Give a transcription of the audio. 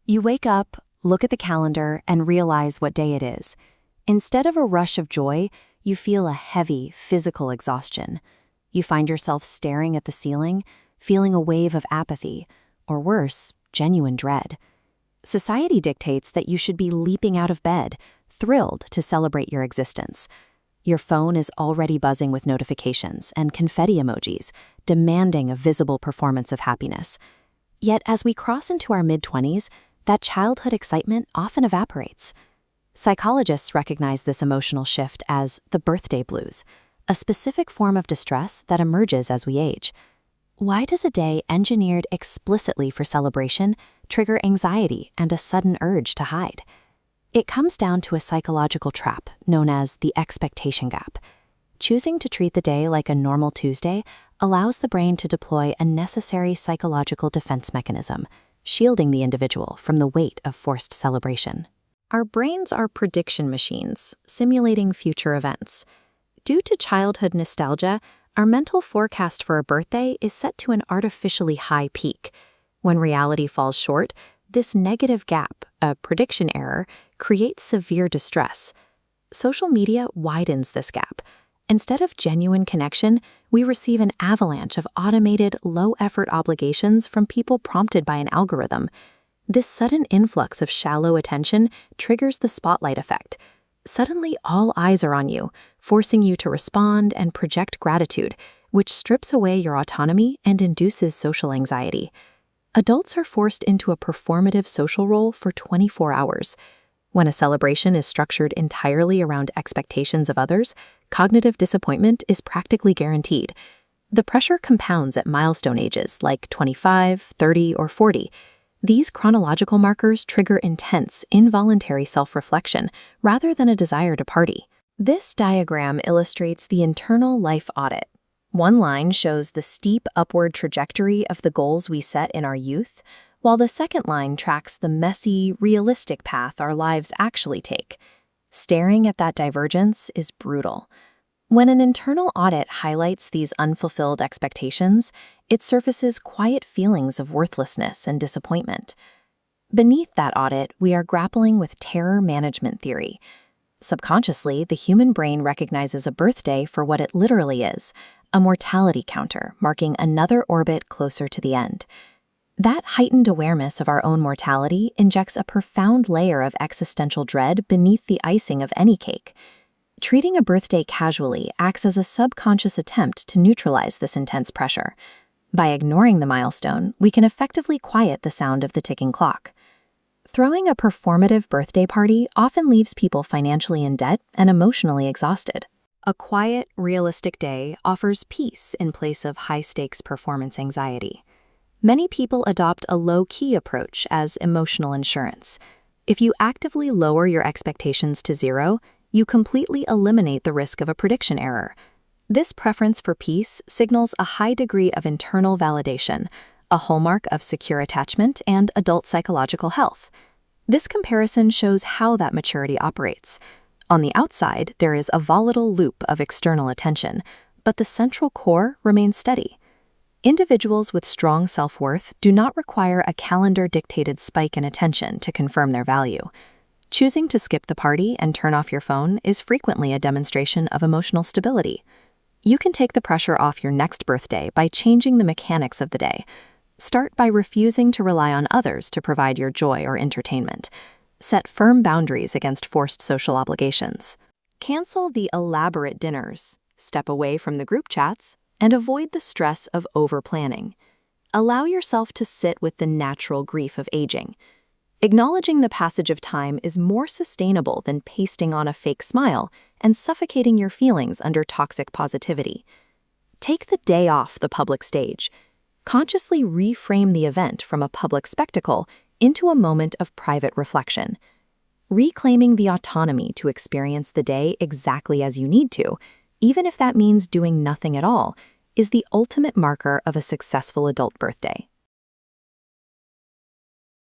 You wake up, look at the calendar, and realize what day it is. Instead of a rush of joy, you feel a heavy, physical exhaustion. You find yourself staring at the ceiling, feeling a wave of apathy, or worse, genuine dread. Society dictates that you should be leaping out of bed, thrilled to celebrate your existence. Your phone is already buzzing with notifications and confetti emojis, demanding a visible performance of happiness. Yet as we cross into our mid-20s, that childhood excitement often evaporates. Psychologists recognize this emotional shift as the birthday blues, a specific form of distress that emerges as we age. Why does a day engineered explicitly for celebration trigger anxiety and a sudden urge to hide? It comes down to a psychological trap known as the expectation gap. Choosing to treat the day like a normal Tuesday allows the brain to deploy a necessary psychological defense mechanism, shielding the individual from the weight of forced celebration. Our brains are prediction machines, simulating future events. Due to childhood nostalgia, our mental forecast for a birthday is set to an artificially high peak. When reality falls short, this negative gap, a prediction error, creates severe distress. Social media widens this gap. Instead of genuine connection, we receive an avalanche of automated, low-effort obligations from people prompted by an algorithm. This sudden influx of shallow attention triggers the spotlight effect. Suddenly, all eyes are on you, forcing you to respond and project gratitude, which strips away your autonomy and induces social anxiety. Adults are forced into a performative social role for 24 hours. When a celebration is structured entirely around expectations of others, cognitive disappointment is practically guaranteed. The pressure compounds at milestone ages like 25, 30, or 40. These chronological markers trigger intense, involuntary self-reflection rather than a desire to party. This diagram illustrates the internal life audit. One line shows the steep upward trajectory of the goals we set in our youth, while the second line tracks the messy, realistic path our lives actually take. Staring at that divergence is brutal. When an internal audit highlights these unfulfilled expectations, it surfaces quiet feelings of worthlessness and disappointment. Beneath that audit, we are grappling with terror management theory. Subconsciously, the human brain recognizes a birthday for what it literally is, a mortality counter marking another orbit closer to the end. That heightened awareness of our own mortality injects a profound layer of existential dread beneath the icing of any cake. Treating a birthday casually acts as a subconscious attempt to neutralize this intense pressure. By ignoring the milestone, we can effectively quiet the sound of the ticking clock. Throwing a performative birthday party often leaves people financially in debt and emotionally exhausted. A quiet, realistic day offers peace in place of high-stakes performance anxiety. Many people adopt a low-key approach as emotional insurance. If you actively lower your expectations to zero, you completely eliminate the risk of a prediction error. This preference for peace signals a high degree of internal validation, a hallmark of secure attachment and adult psychological health. This comparison shows how that maturity operates. On the outside, there is a volatile loop of external attention, but the central core remains steady. Individuals with strong self-worth do not require a calendar-dictated spike in attention to confirm their value. Choosing to skip the party and turn off your phone is frequently a demonstration of emotional stability. You can take the pressure off your next birthday by changing the mechanics of the day. Start by refusing to rely on others to provide your joy or entertainment. Set firm boundaries against forced social obligations. Cancel the elaborate dinners, step away from the group chats, and avoid the stress of over-planning. Allow yourself to sit with the natural grief of aging. Acknowledging the passage of time is more sustainable than pasting on a fake smile and suffocating your feelings under toxic positivity. Take the day off the public stage. Consciously reframe the event from a public spectacle into a moment of private reflection. Reclaiming the autonomy to experience the day exactly as you need to, even if that means doing nothing at all, is the ultimate marker of a successful adult birthday.